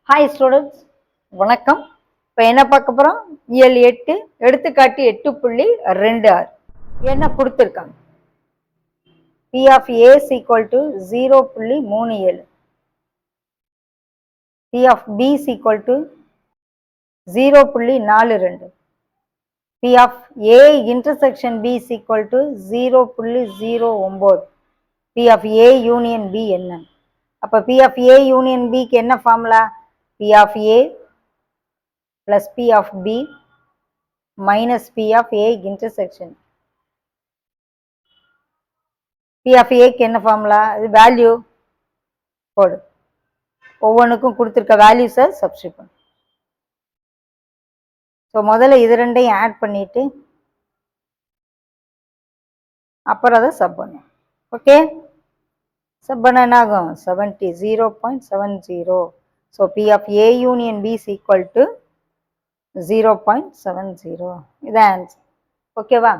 Hi students, வணக்கம். இப்போ என்ன பார்க்க போகிறோம்? இயல் 8 எடுத்துக்காட்டு 8.26 என்ன கொடுத்துருக்காங்க? P of A is equal to 0.37, P of B is equal to 0.42, P of A intersection B is equal to 0.09, P of A union B என்ன? அப்போ P of A union B க்கு என்ன formula? P of A plus P of B minus P of A intersection. P of A க்கு என்ன formula? இது value போடு, ஒவ்வொன்றுக்கும் கொடுத்துருக்க வேல்யூஸை சப்ஸ்டியூட் பண்ணு. ஸோ முதல்ல இது ரெண்டையும் ஆட் பண்ணிட்டு அப்புறம் அதை சப் பண்ணும். ஓகே, சப் பண்ண என்ன ஆகும்? 0.70. So P of A union B is equal to 0.70. இதான் ஆன்சர். ஓகேவா?